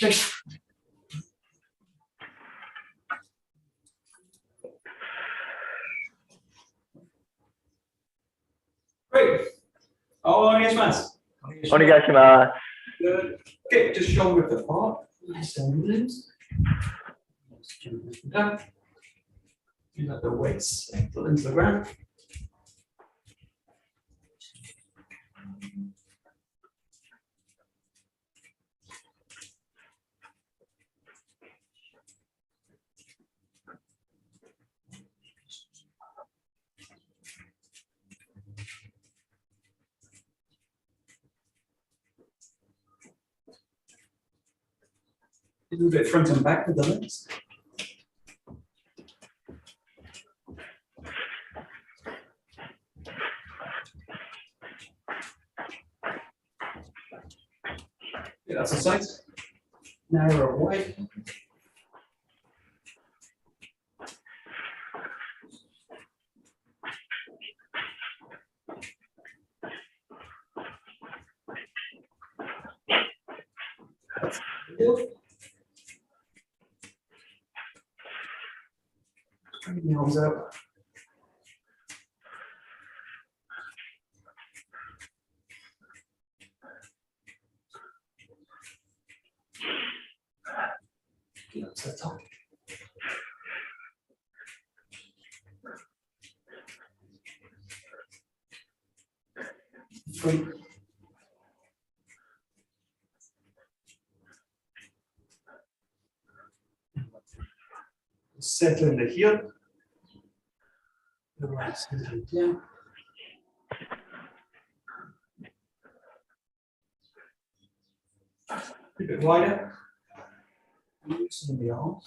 Okay. Great. Oh, yes, mas. Onegaishimasu. Good. Okay, just shoulder width apart. Nice and loose. Down. You let the weights settle into the ground. A little bit front and back with the legs. Yeah, that's a sight. Narrow wide. Bring the arms out. Get up to the top. Three. Settle in the heel. The right side down. A bit wider. Loosen the arms.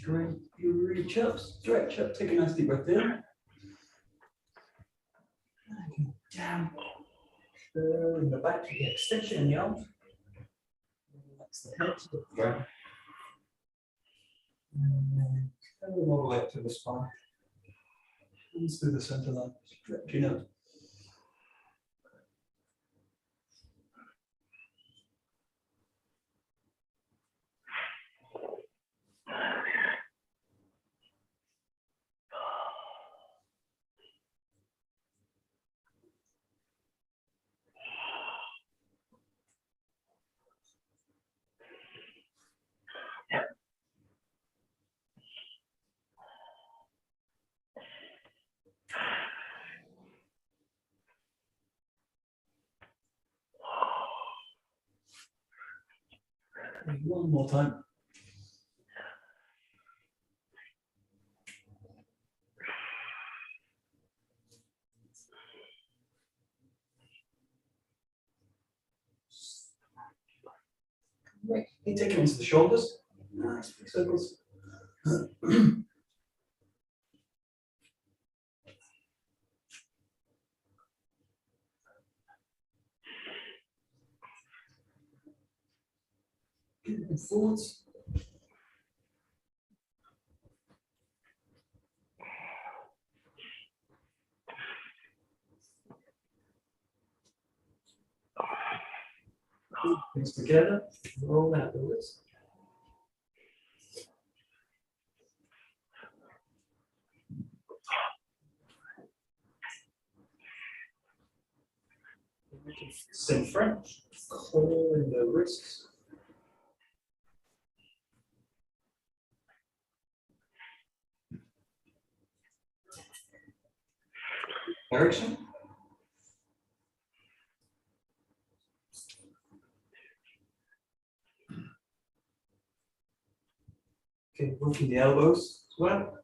Great. You reach up, stretch up, take a nice deep breath in. Down. In the back, you get extension in the arms. Relax the head to the ground. And then come all the way up to the spine. Hands through the center line. Stretch your nose. One more time. Great. You take it into the shoulders. Nice big circles. And forwards. Things together, roll out the wrist. Same French, core in the wrists. Direction. Okay, working the elbows as well.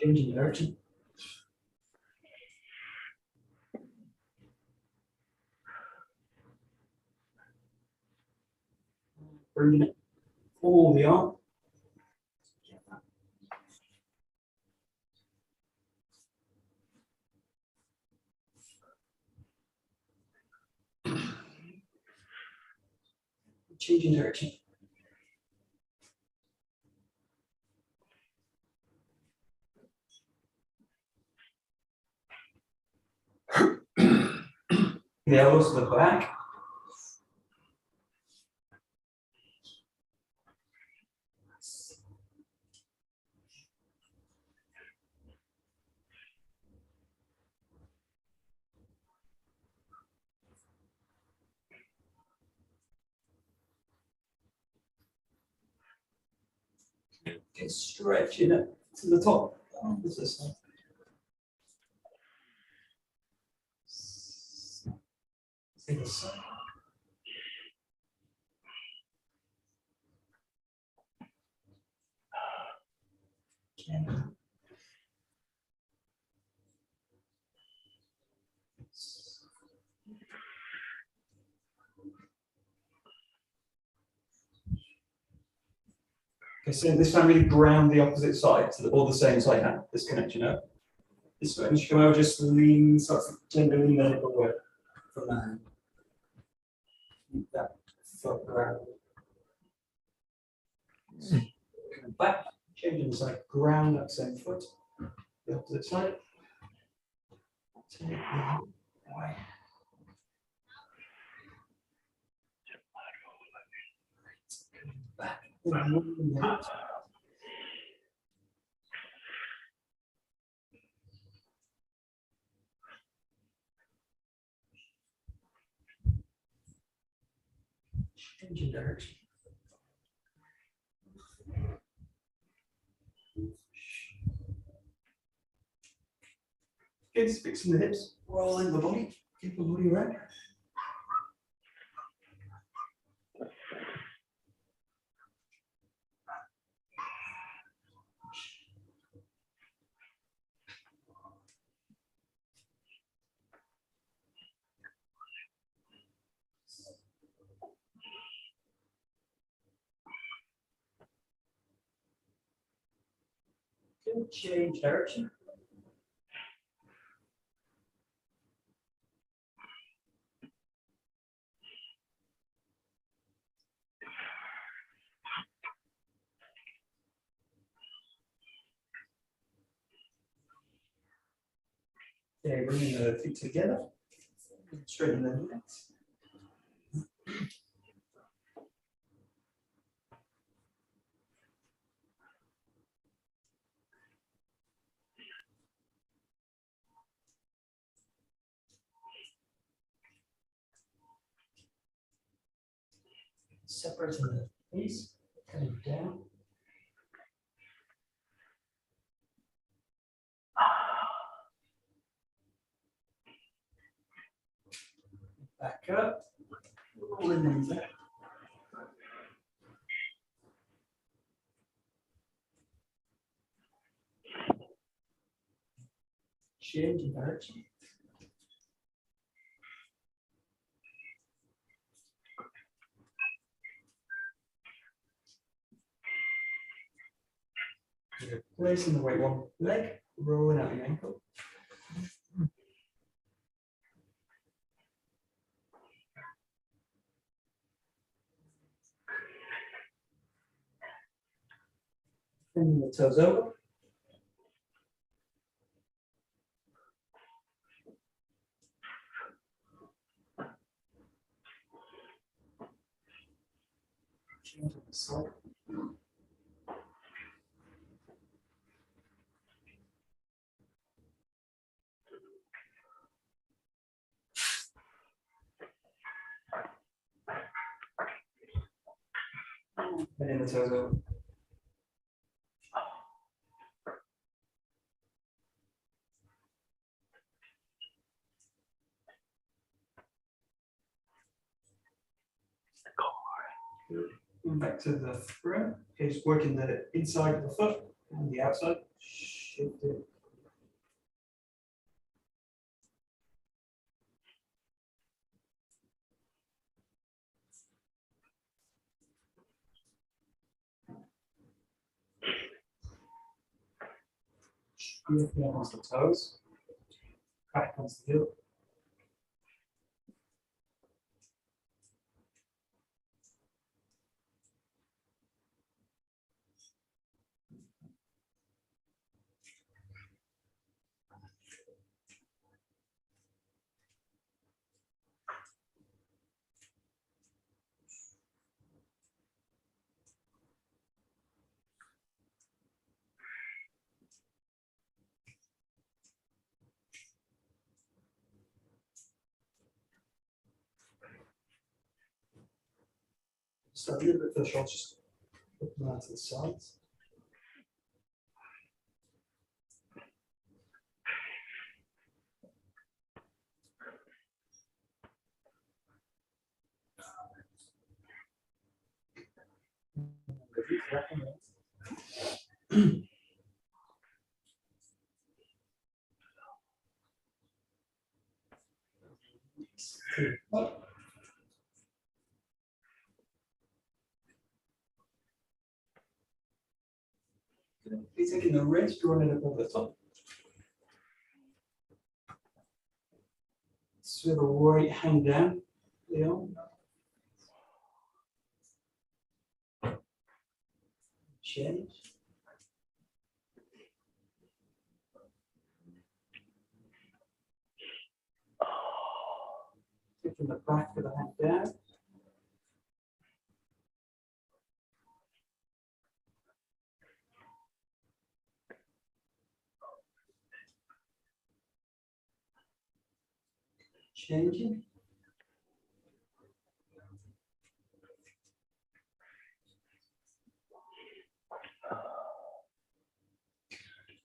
Changing direction. Bringing it all the arm. Changing direction. The elbows to the back. Okay, stretching it to the top. What's this one? See this side. Okay. Okay, so this time really ground the opposite side to the, or the same side hand, this connection up. This way, and you come over, just lean, sort of gently lean a little away from the hand. Keep that foot grounded. Coming back, changing the side, ground that same foot, the opposite side. Take the hand away. Back. Changing direction. Good, fixing the hips, rolling the body, keep the body right. Good, change direction. Okay, bringing the feet together, straighten the legs. Separating the knees, coming down. Back up, rolling them back. Change direction. You're placing the weight one leg, rolling out your ankle. Bringing the toes over. Changing the side. Bending the toes over. And back to the throw. Okay, just working the inside of the foot and the outside. Shift it. Shift onto the toes. Back onto the heel. So a little bit for the shoulders, just put them out to the sides. Be taking the wrist, drawing it above the top. So the right hand down, the arm. Change. Taking the back of the hand down. Changing.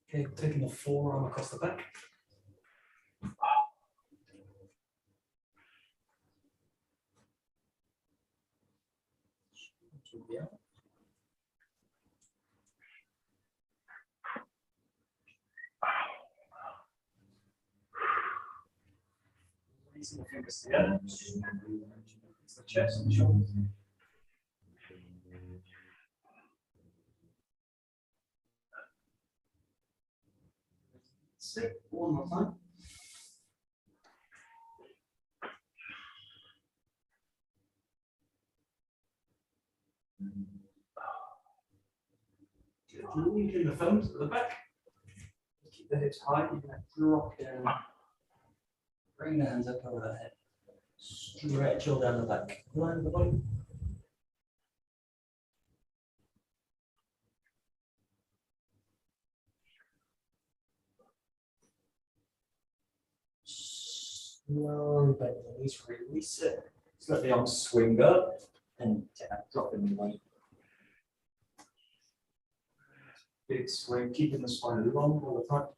Okay, taking the forearm across the back. Releasing the fingers together. It's the chest and shoulders. Sit one more time. Leading the thumbs at the back. Keep the hips high. You're going to drop down. Bring the hands up over the head. Stretch all down the back. Line the body. Slowly bend the knees, release it. Just let the arms swing up and drop in the weight. Big swing, keeping the spine long all the time.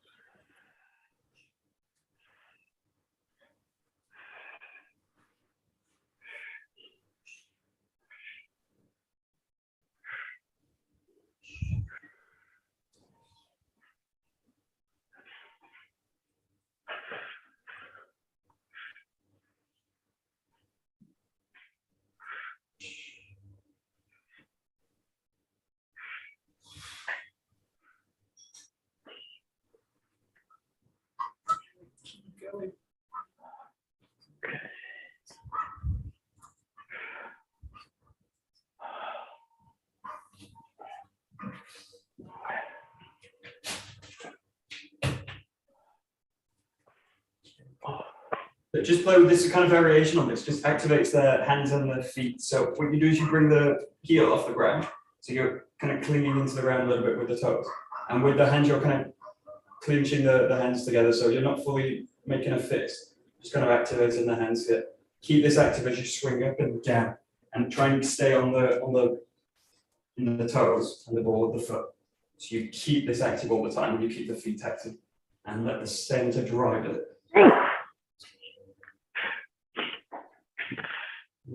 Going. But just play with this kind of variation on this, just activates the hands and the feet. So what you do is you bring the heel off the ground. So you're kind of clinging into the ground a little bit with the toes. And with the hands, you're kind of clinching the hands together. So you're not fully making a fist, just kind of activating the hands here. Keep this active as you swing up and down. And try and stay on the toes and the ball of the foot. So you keep this active all the time and you keep the feet active. And let the center drive it.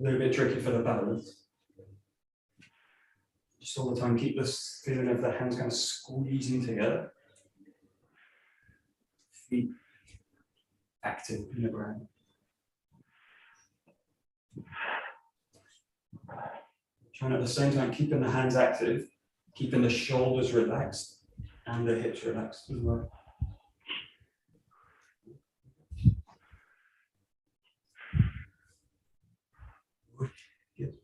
A little bit tricky for the balance. Just all the time, keep this feeling of the hands kind of squeezing together. Feet active in the ground. Trying at the same time keeping the hands active, keeping the shoulders relaxed and the hips relaxed as well. Good.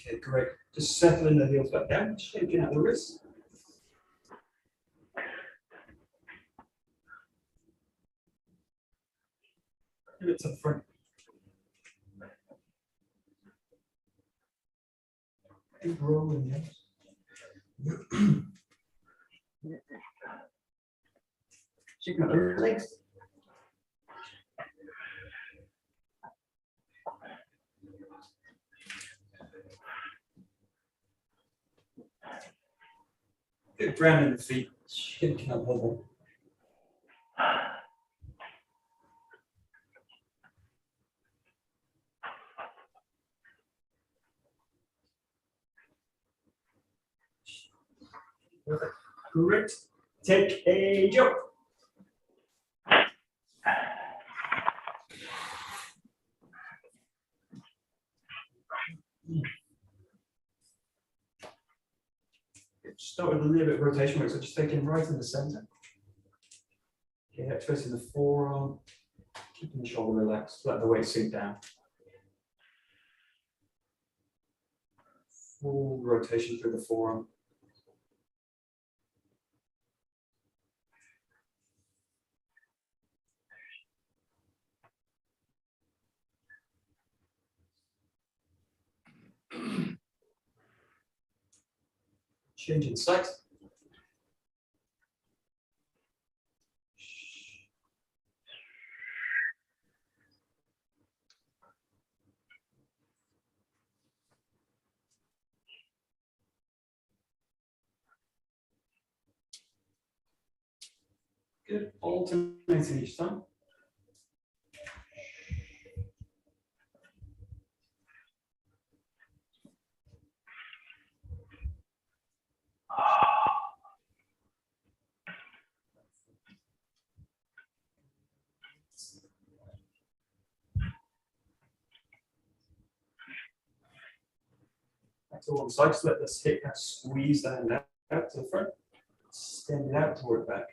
Okay, great. Just settling the heels back down, shaking out the wrists. Give it to the front. Keep rolling, yes. Shaking out the legs. Good ground in the feet, shaking up wobble. Great. Take a jump. Start with a little bit of rotation work, so just taking right in the center. Okay, hips facing the forearm, keeping the shoulder relaxed, let the weight sink down. Full rotation through the forearm. Changing sides. Good, alternating each time. Back to one side, just let this hip kind of squeeze the hand out to the front, extend it out toward back.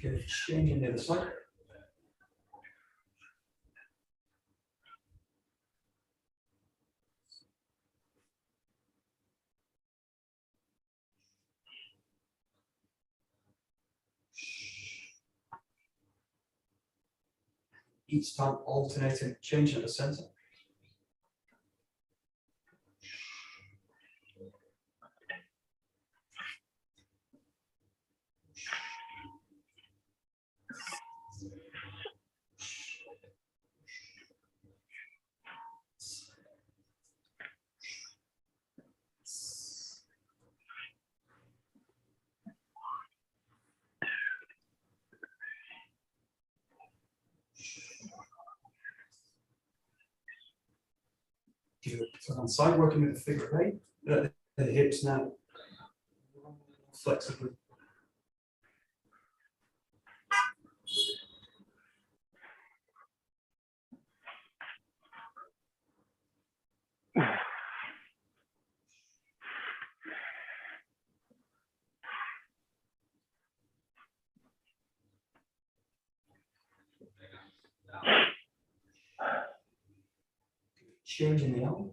Good, changing the other side. Each time alternating, changing at the center. Good. So on side, working with the figure of eight, the hips now flexibly. changing the elbow.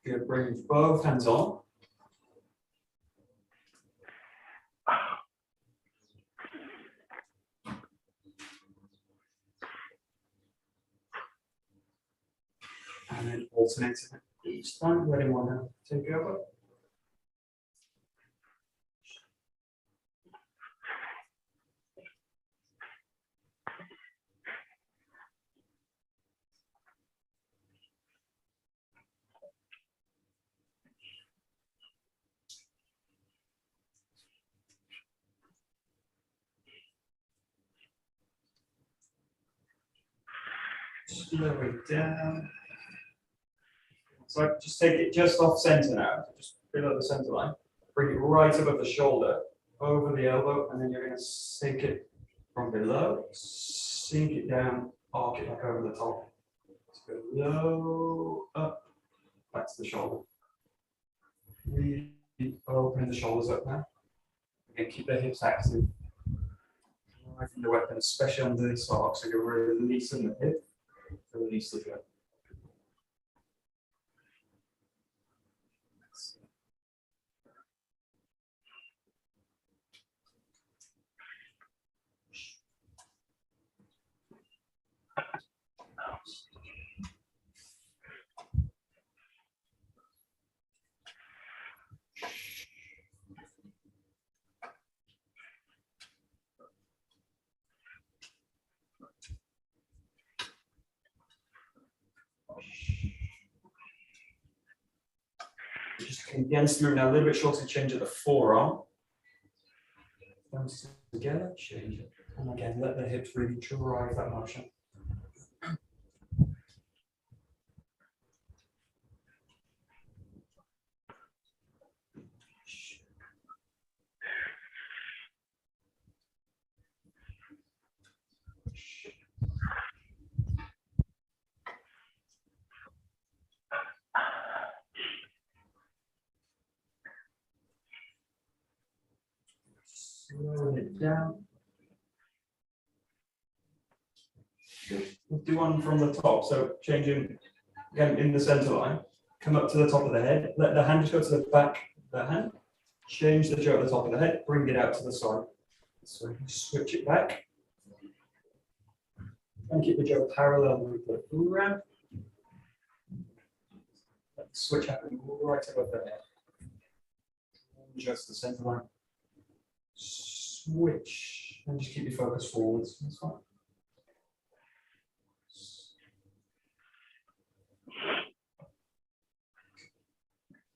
Good, bring both hands on. And then alternating each time, letting one hand take over. Slow it down. So just take it just off center now, just below the center line. Bring it right above the shoulder, over the elbow, and then you're going to sink it from below, sink it down, arc it back over the top. Below, up, back to the shoulder. Really open the shoulders up now. Again, keep the hips active. Driving the weapon, especially under this arc, so you're releasing the hip to release the hip. Just condense the move now, a little bit shorter, change at the forearm. Thumbs together, change it. And again, let the hips really drive that motion. Slow it down. We'll do one from the top. So changing again in the center line. Come up to the top of the head. Let the hand just go to the back of the hand. Change the jaw at the top of the head. Bring it out to the side. So switch it back. And keep the jaw parallel with the forearm. Let the switch happen right above the head. Just the center line. Switch and just keep your focus forwards. That's fine.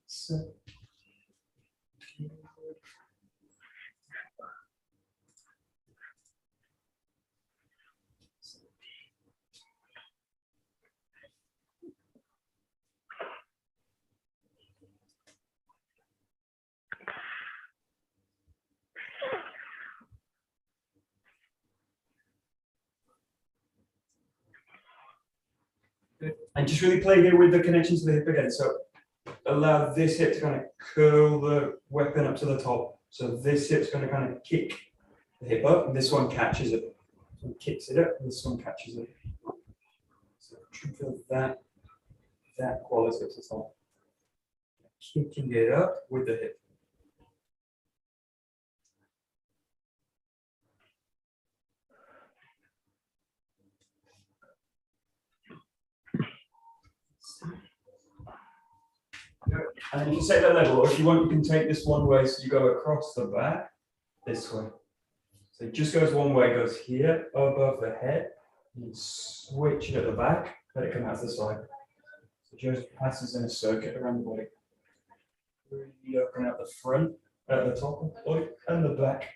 So, and just really play here with the connection to the hip again. So allow this hip to kind of curl the weapon up to the top. So this hip's going to kind of kick the hip up, and this one catches it. This one kicks it up, and this one catches it. So feel that quality at the top. Kicking it up with the hip. And then you can set that level, or if you want, you can take this one way, so you go across the back, this way. So it just goes one way, goes here, above the head, you switch it at the back, let it come out to the side. So it just passes in a circuit around the body. Really open out the front, at the top of the body, and the back.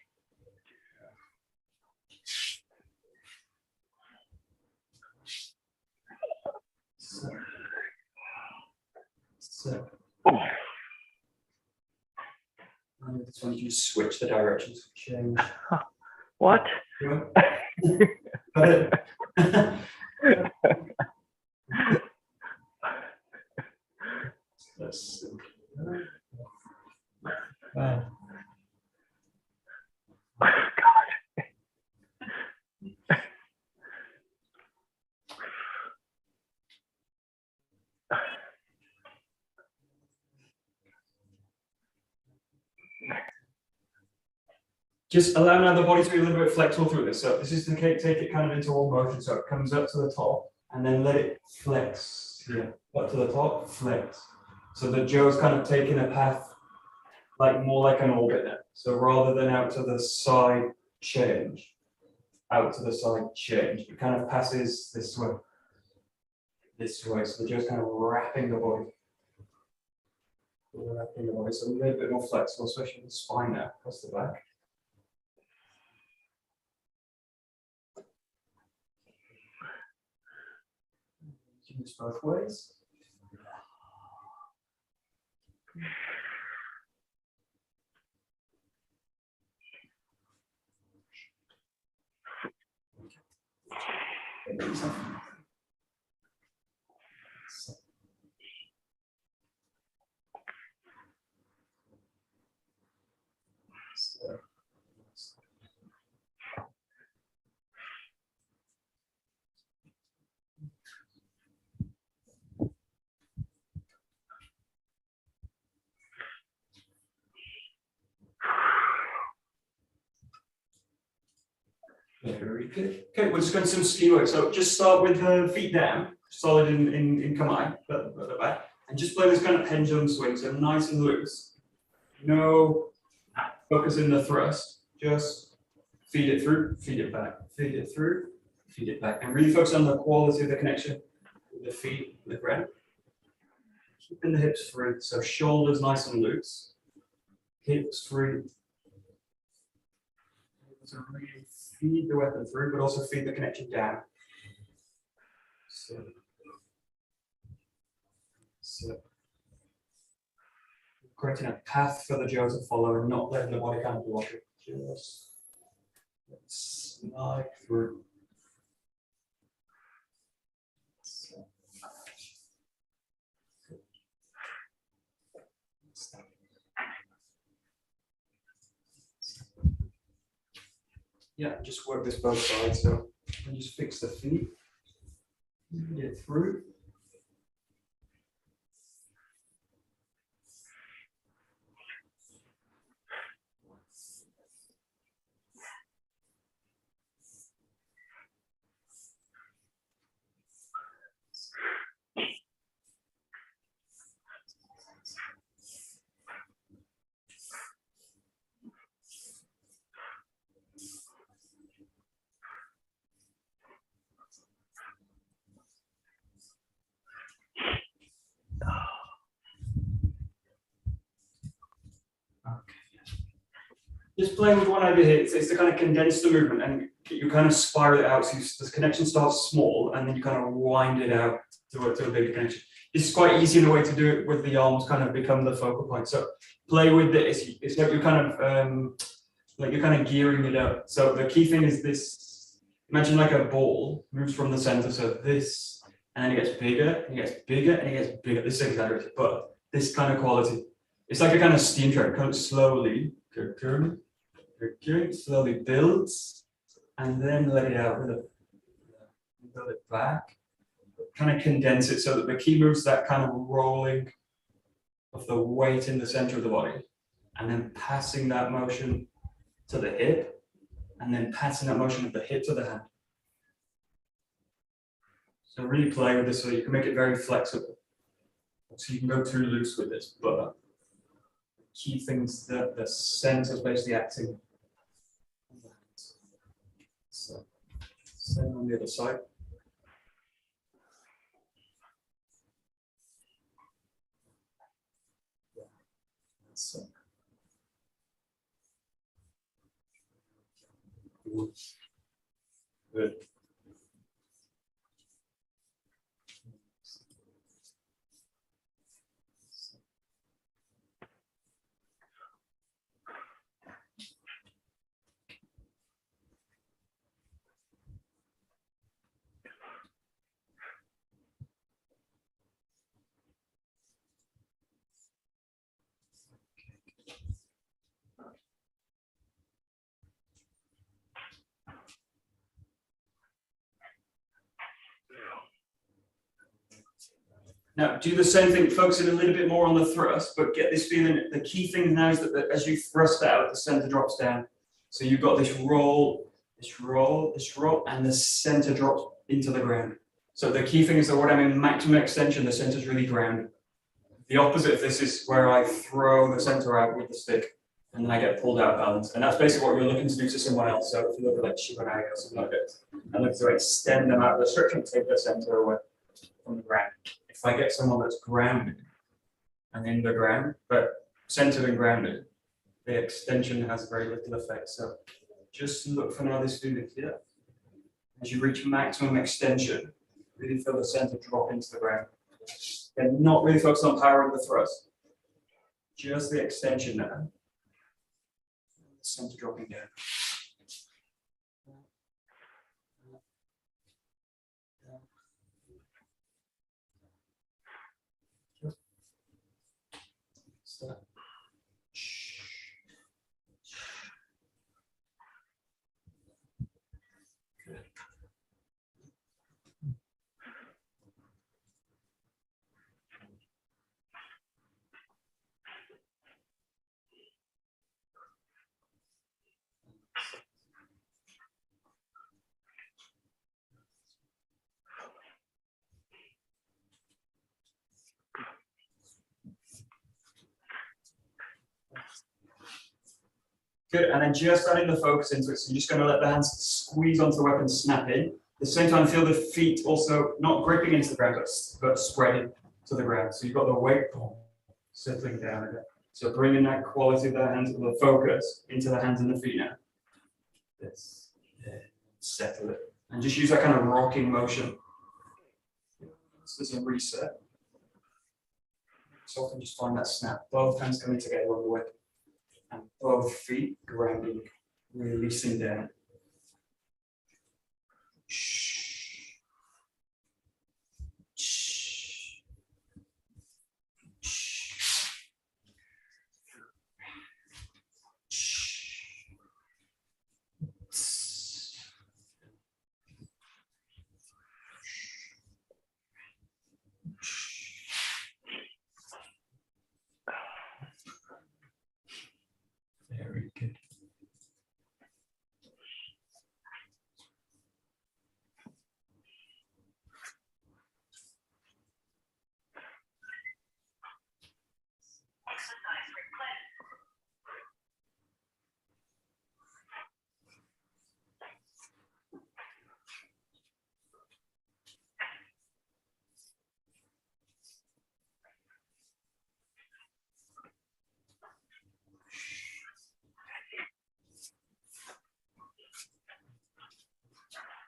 So. And this one, you just switch the directions, change. What? Yes. Wow. Just allow now the body to be a little bit flexible through this. So this is to take it kind of into all motion. So it comes up to the top and then let it flex. Yeah, up to the top, flex. So the Joe's kind of taking a path like more like an orbit now. So rather than out to the side, change. Out to the side, change. It kind of passes this way. This way. So the Joe's kind of wrapping the body. Wrapping the body. So a little bit more flexible, especially the spine now, across the back. Use both ways. Very good. Okay, we're just going to some ski work. So just start with the feet down, solid in 𝒂𝒑𝒗, but the back, and just play this kind of pendulum swing. So nice and loose. No focus in the thrust. Just feed it through, feed it back, feed it through, feed it back, and really focus on the quality of the connection with the feet and the ground. Keeping the hips free. So shoulders nice and loose. Hips free. So really feed the weapon through, but also feed the connection down. So creating a path for the Joe to follow and not letting the body kind of block it. Just slide through. Yeah, just work this both sides. So and just fix the feet, get through. Just playing with one idea here, it's to kind of condense the movement and you kind of spiral it out. So this connection starts small and then you kind of wind it out to a bigger connection. This is quite easy in a way to do it with the arms kind of become the focal point. So play with this. It's like you're kind of gearing it up. So the key thing is this. Imagine like a ball moves from the center. So this, and then it gets bigger, and it gets bigger, and it gets bigger. This is exaggerated, but this kind of quality. It's like a kind of steam train. Kind of slowly. Slowly builds and then let it out with a build it back, kind of condense it so that the key moves that kind of rolling of the weight in the center of the body and then passing that motion to the hip and then passing that motion of the hip to the hand. So really play with this so you can make it very flexible. So you can go too loose with this, but key things that the center is basically acting. So, same on the other side. Yeah. So. Good. Now do the same thing, focusing a little bit more on the thrust, but get this feeling. The key thing now is that as you thrust out, the center drops down. So you've got this roll, this roll, this roll, and the center drops into the ground. So the key thing is that when I'm in maximum extension, the center is really grounded. The opposite of this is where I throw the center out with the stick, and then I get pulled out of balance. And that's basically what you're looking to do to someone else. So if you look at like Shibanaga or something like this, I look to extend them out of the structure and take the center away from the ground. If I get someone that's grounded and in the ground, but centered and grounded, the extension has very little effect. So just look for now this feeling here. As you reach maximum extension, really feel the center drop into the ground. And not really focus on power of the thrust. Just the extension now. The center dropping down. Good, and then just adding the focus into it. So you're just going to let the hands squeeze onto the weapon, snap in. At the same time, feel the feet also not gripping into the ground, but spreading to the ground. So you've got the weight settling down again. So bringing that quality of the hands, the focus into the hands and the feet now. This, settle it, and just use that kind of rocking motion. So there's a reset. So often just find that snap. Both hands coming together on the weapon. And both feet grounding, releasing down. Very good.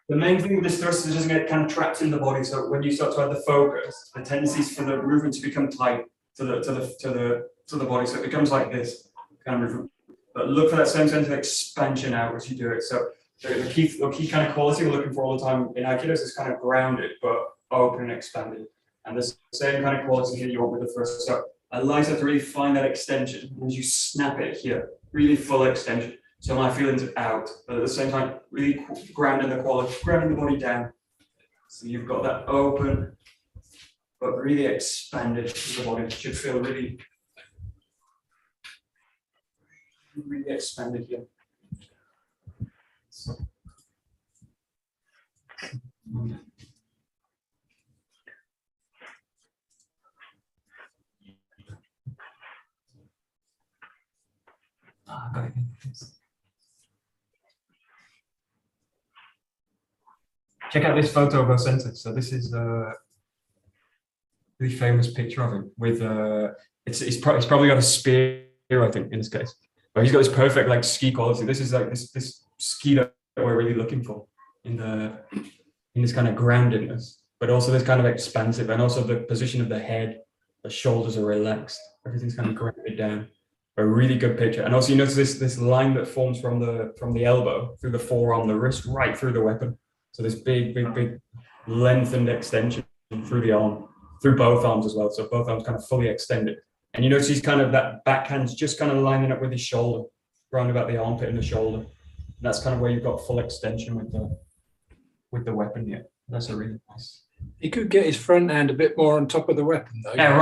The main thing with this thrust is just get kind of trapped in the body. So when you start to add the focus, the tendency is for the movement to become tight to the body. So it becomes like this kind of movement. But look for that same sense of expansion out as you do it. So the key kind of quality we're looking for all the time in Aikido is kind of grounded but open and expanded. And the same kind of quality here you want with the thrust. So I like to really find that extension as you snap it here, really full extension. So my feelings are out, but at the same time, really grounding the quality, grounding the body down. So you've got that open, but really expanded to the body. It should feel really, really expanded here. So. Got it. Check out this photo of our center. So this is a really famous picture of him with it's probably got a spear, I think, in this case. But he's got this perfect like ski quality. This is like this ski that we're really looking for in this kind of groundedness, but also this kind of expansive, and also the position of the head, the shoulders are relaxed, everything's kind of grounded down. A really good picture. And also you notice this line that forms from the elbow through the forearm, the wrist, right through the weapon. So this big lengthened extension through the arm, through both arms as well. So both arms kind of fully extended. And you notice he's kind of, that backhand's just kind of lining up with his shoulder, round about the armpit and the shoulder. And that's kind of where you've got full extension with the weapon here. That's a really nice. He could get his front hand a bit more on top of the weapon, though. Yeah,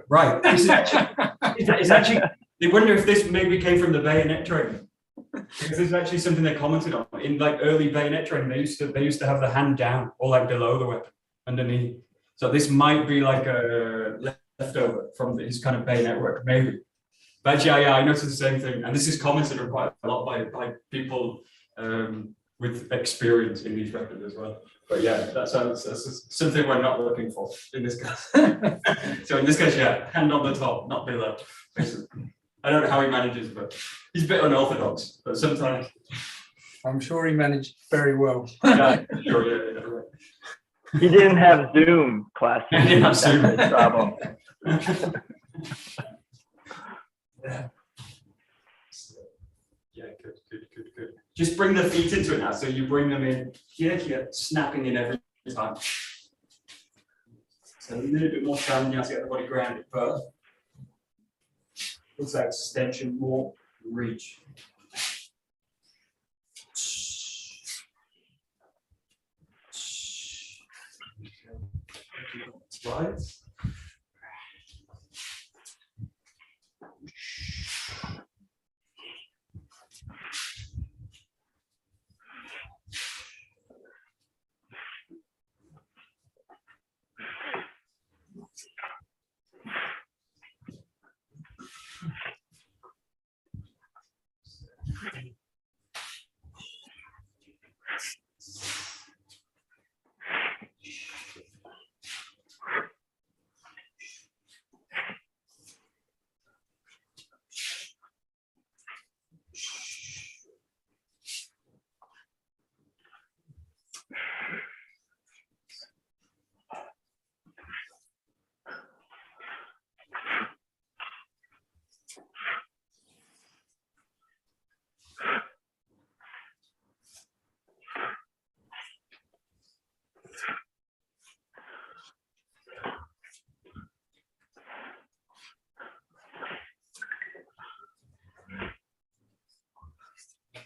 right. It's actually, they wonder if this maybe came from the bayonet training. Because this is actually something they commented on. In like early bayonet training, they used to have the hand down or like below the weapon, underneath. So this might be like a leftover from his kind of bayonet work, maybe. But yeah, I noticed the same thing. And this is commented on quite a lot by people with experience in these weapons as well. But yeah, that's something we're not looking for in this case. So in this case, yeah, hand on the top, not below. Basically. I don't know how he manages, but he's a bit unorthodox. But sometimes I'm sure he managed very well. Yeah, sure, yeah, right. He didn't have Zoom classes. He didn't have Zoom. That's his problem. Yeah, good. Just bring the feet into it now. So you bring them in here, snapping in every time. So a little bit more challenging now to get the body grounded first. Looks like extension, more reach. Right.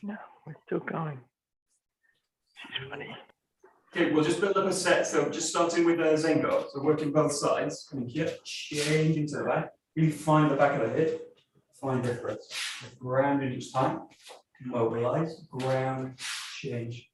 No, we're still going. She's funny. Okay, we'll just build up a set. So just starting with Zengo. So working both sides. Coming here, change into the back. Really find the back of the head. Find difference. Ground in each time. Mobilize. Ground. Change.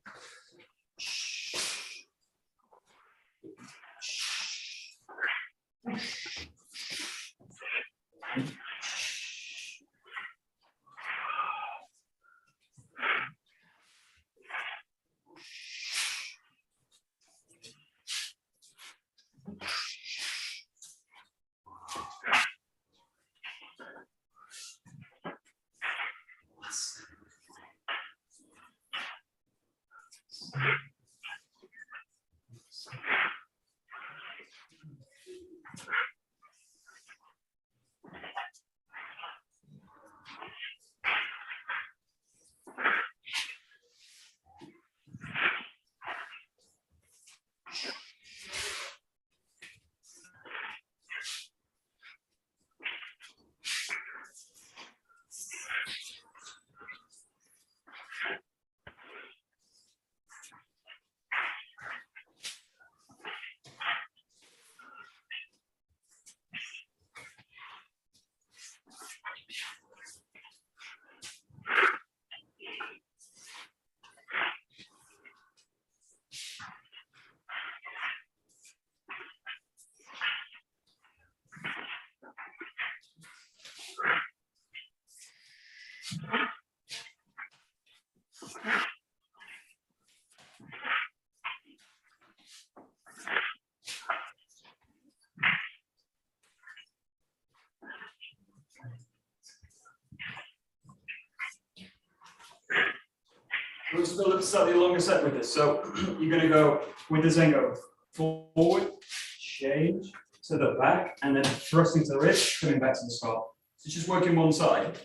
We'll just build up a slightly longer set with this. So you're going to go with the Zengo forward, change to the back, and then thrusting to the wrist, coming back to the start. So just working one side.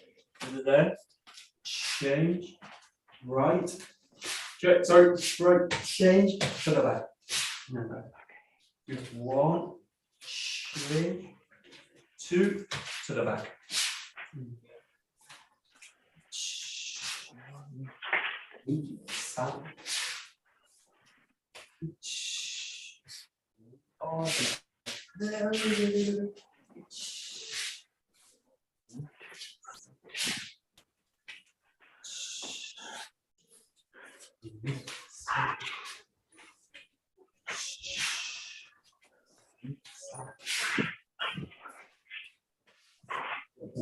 Over there, change, right, sorry, right, change to the back. And then back. Just one, change, two, to the back. On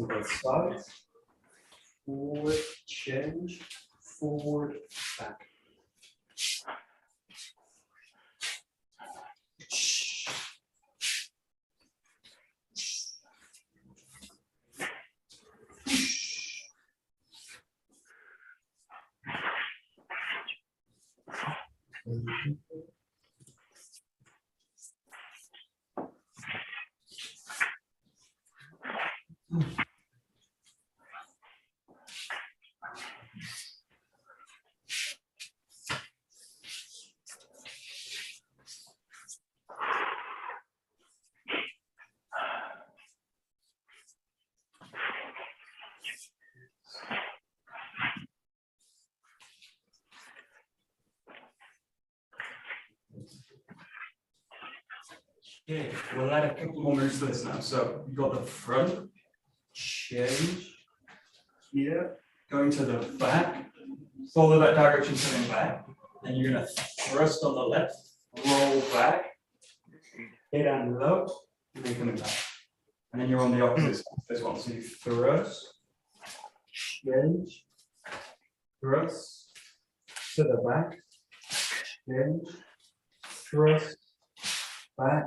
both sides. Forward, change, forward, back. Okay, we'll add a couple more moves to this now. So you've got the front, change here, going to the back, follow that direction coming back, and you're gonna thrust on the left, roll back, hit and low, and then coming back. And then you're on the opposite side of this one. So you thrust, change, thrust, to the back, change, thrust, back,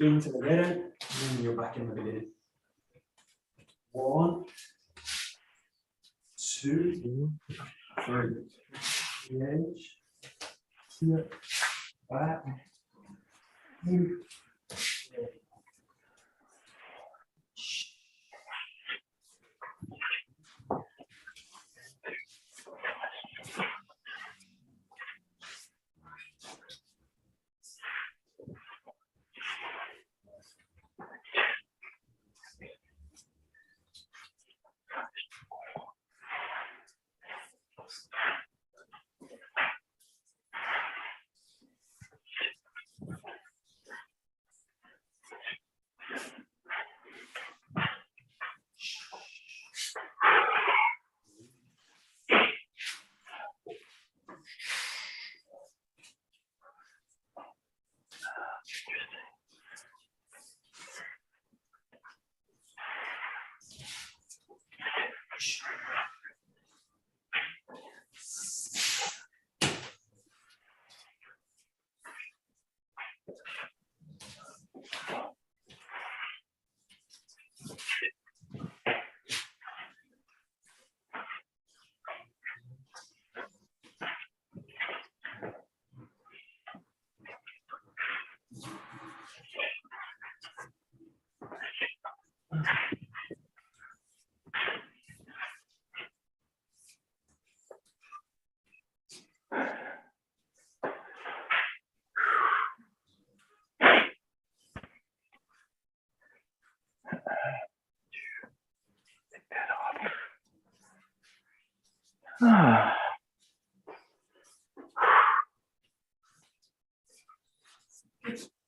into the middle, and then you're back in the beginning. 1, 2, 3. Change, here, back, in.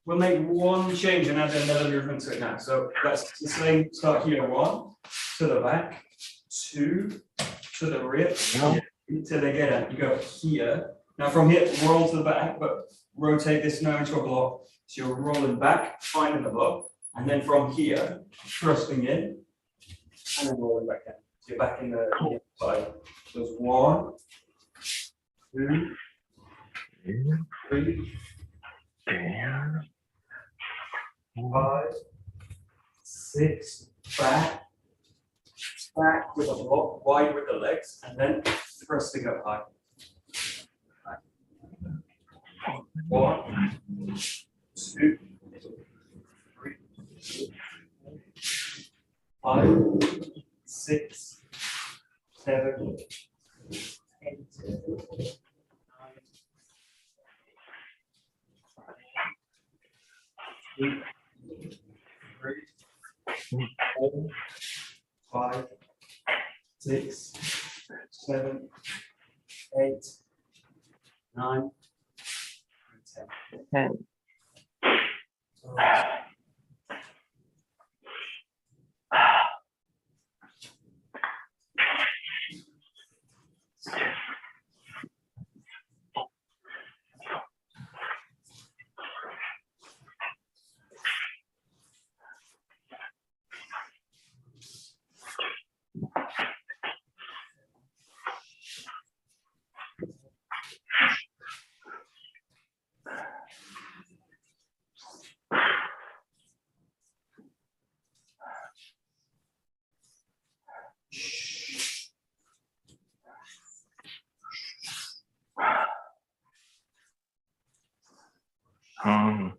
We'll make one change and add another movement to it now. So that's the same. Start here. 1 to the back, 2 to the rear, to the get out. You go here. Now from here, roll to the back, but rotate this now into a block. So you're rolling back, finding the block, and then from here, thrusting in, and then rolling back down. So you're back in the side. So it's 1, 2, 3, 5, 6, back with a block, wide with the legs, and then thrusting up high. 1, 2, 3, 5, 6, 7, 8, 9, 3, 4, 5, 6, 7, 8, 9, 10. Okay.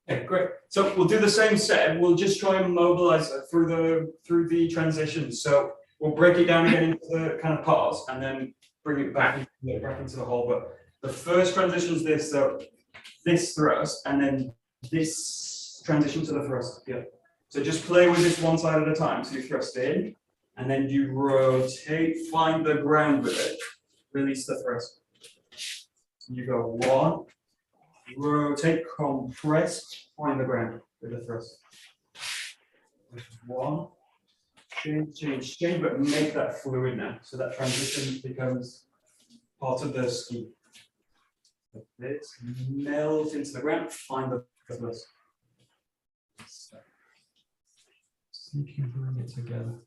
Okay, great. So we'll do the same set, and we'll just try and mobilize it through the transitions. So we'll break it down again into the kind of parts, and then bring it back into the whole. But the first transition is this, so this thrust, and then this transition to the thrust. Yeah. So just play with this one side at a time. So you thrust in, and then you rotate, find the ground with it, release the thrust. So you go one. Rotate, compress, find the ground with the thrust. One, change, but make that fluid now. So that transition becomes part of the ski. This, melt into the ground, find the thrust. So you can bring it together.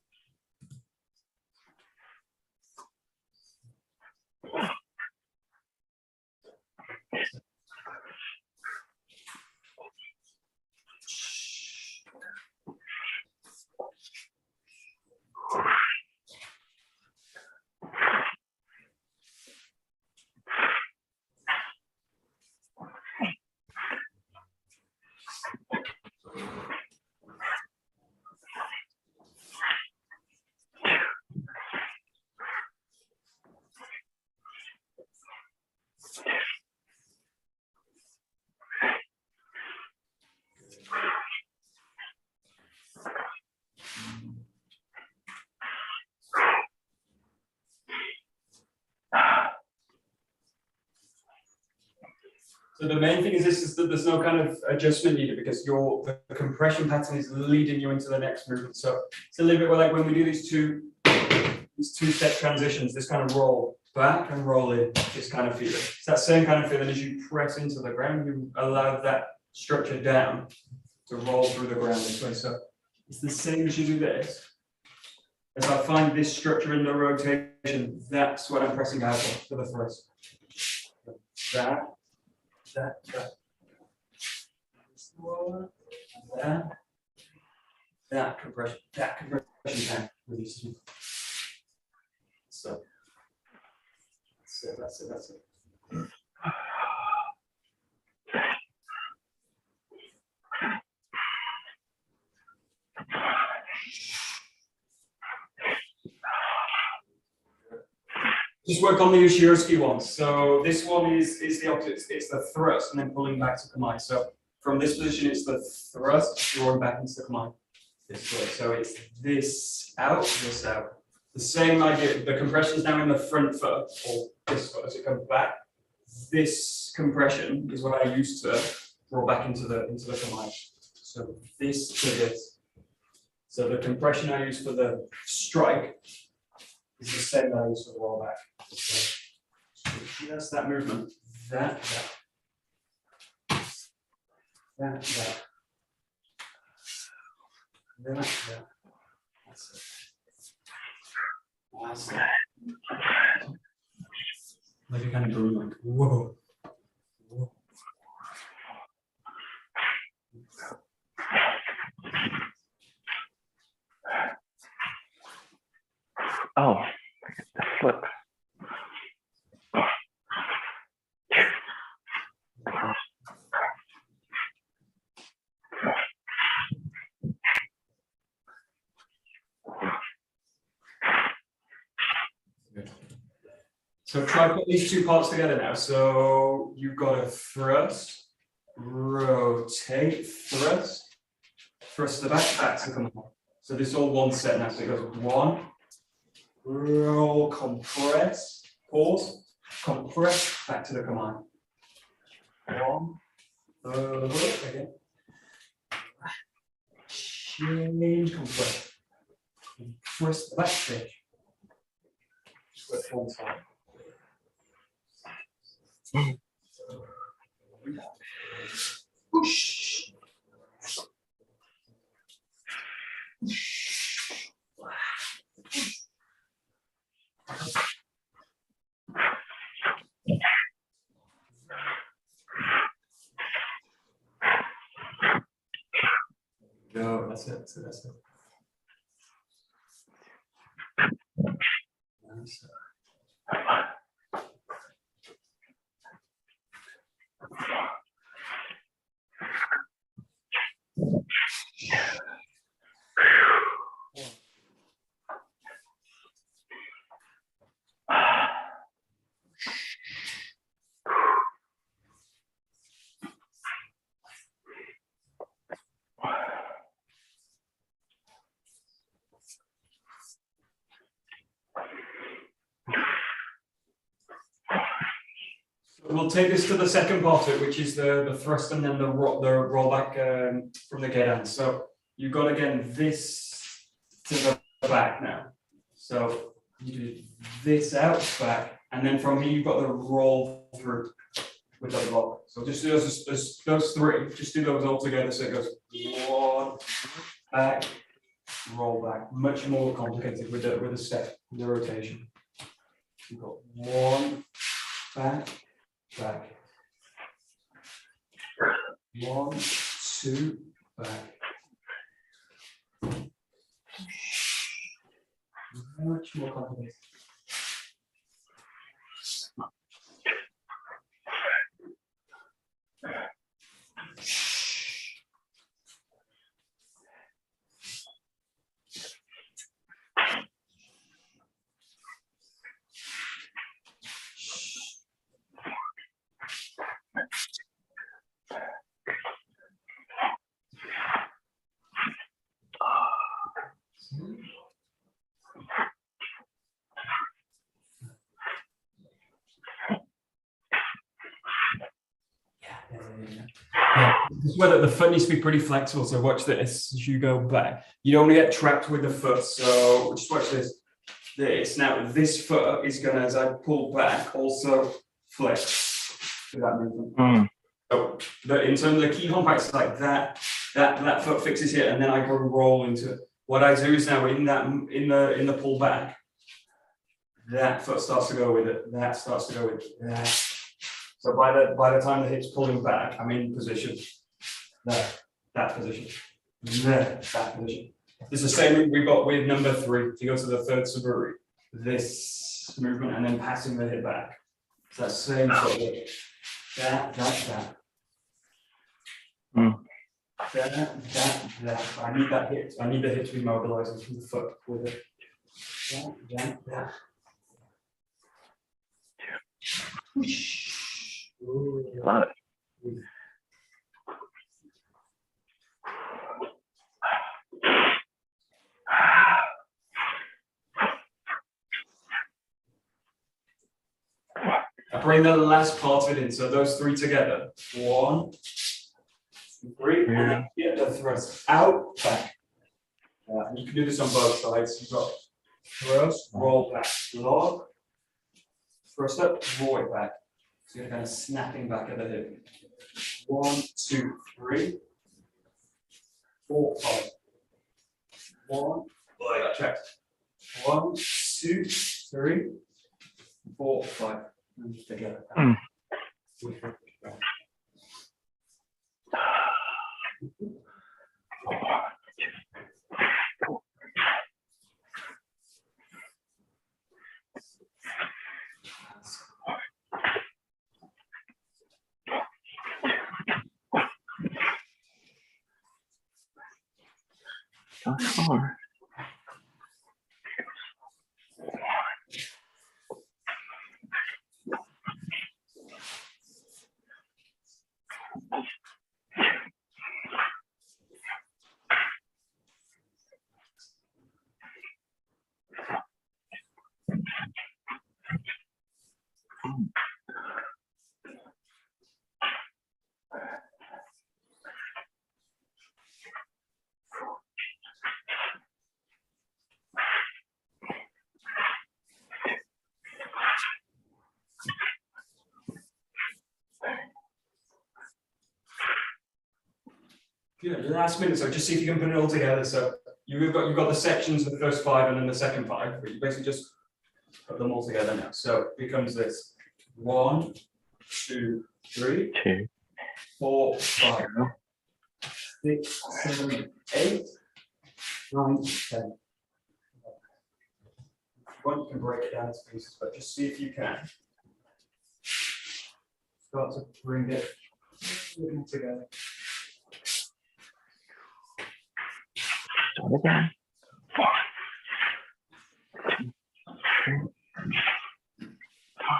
So the main thing is this is that there's no kind of adjustment needed because the compression pattern is leading you into the next movement. So it's a little bit like when we do these two-step transitions, this kind of roll back and roll in, this kind of feeling. It's that same kind of feeling as you press into the ground, you allow that structure down to roll through the ground this way. So it's the same as you do this. As I find this structure in the rotation, that's what I'm pressing out for the thrust. That compression can release you. So that's it. Just work on the 𝒍𝒐𝒃 ones. So this one is the opposite. It's the thrust and then pulling back to 𝒂𝒊𝒃. So from this position, it's the thrust drawing back into the 𝒂𝒊𝒃 this way. So it's this out. The same idea. The compression is now in the front foot or this foot as it comes back. This compression is what I use to draw back into the 𝒂𝒊𝒃. So this to this. So the compression I use for the strike is the same that I use for the roll back. So just that movement, that. That's it. That's it. Like a kind of groove, like whoa. Oh, the flip. So try put these two parts together now. So you've got a thrust, rotate, thrust, thrust to the back to come on. So this is all one set now. So it goes 1, roll, compress, pause, compress, back to the command. 1, again. Change, compress. Compress the back stitch. Just one time. Push. Go, that's it, that's it. Nice. We'll take this to the second part of it, which is the thrust and then the roll back from the gedan. So you've got again this to the back now. So you do this out back, and then from here you've got the roll through with the block. So just do those three. Just do those all together. So it goes 1 back, roll back. Much more complicated with the step, the rotation. You've got 1 back. Back. 1, 2, back. Much more complicated. This is where the foot needs to be pretty flexible. So watch this as you go back. You don't want to get trapped with the foot. So just watch this. This now, this foot is going to, as I pull back, also flex with that movement. So in terms of the Kihon practice, like that foot fixes here, and then I go roll into it. What I do is now in the pull back, that foot starts to go with it. That starts to go with that. So by the time the hip's pulling back, I'm in position. That position. That position. It's the same thing we've got with number 3 to go to the third 𝒂𝒐𝒏𝒈. This movement and then passing the hip back. It's that same sort of that. That. I need that hip. I need the hip to be mobilizing from the foot with it. That. Love it. I bring the last part of it in, so those 3 together. 1, 2, 3, and get the thrust out, back. And you can do this on both sides. You've got thrust, roll back, lock, thrust up, roll it back. So you're kind of snapping back at the hip. 1, 2, 3, 4, 5. 1, oh, I got checked. 1, 2, 3, 4, 5. And just together. Good. Last minute, so just see if you can put it all together. So you've got the sections of the first 5 and then the second 5, but you basically just put them all together now. So it becomes this 1, 2, 3, 2, 4, 5, 6, 7, 8, 9, 10. If you want, you can break it down into pieces, but just see if you can start to bring it all together. Start again. 1, 2, 3, 5.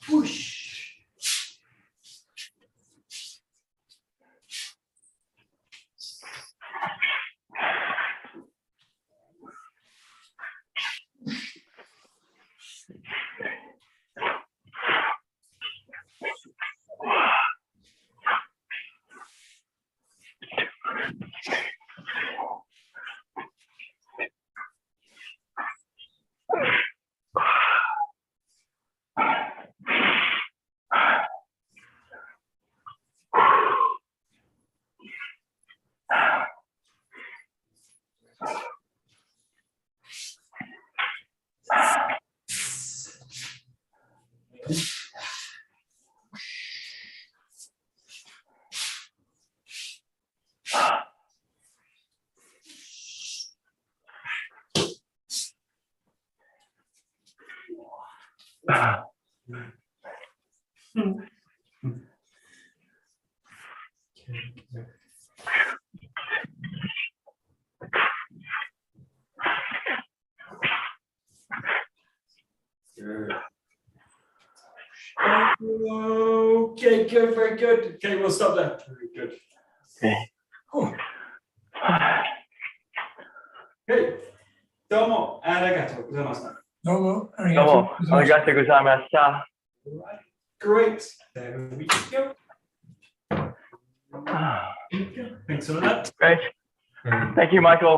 Whoosh. Good. Okay, good, very good. Okay, we'll stop there. Very good. Okay. Okay. Domo arigatou gozaimasu. No, Domo, arigatou gozaimasu. Right. Great. There we go. Thanks for that. Great. Thank you, Michael.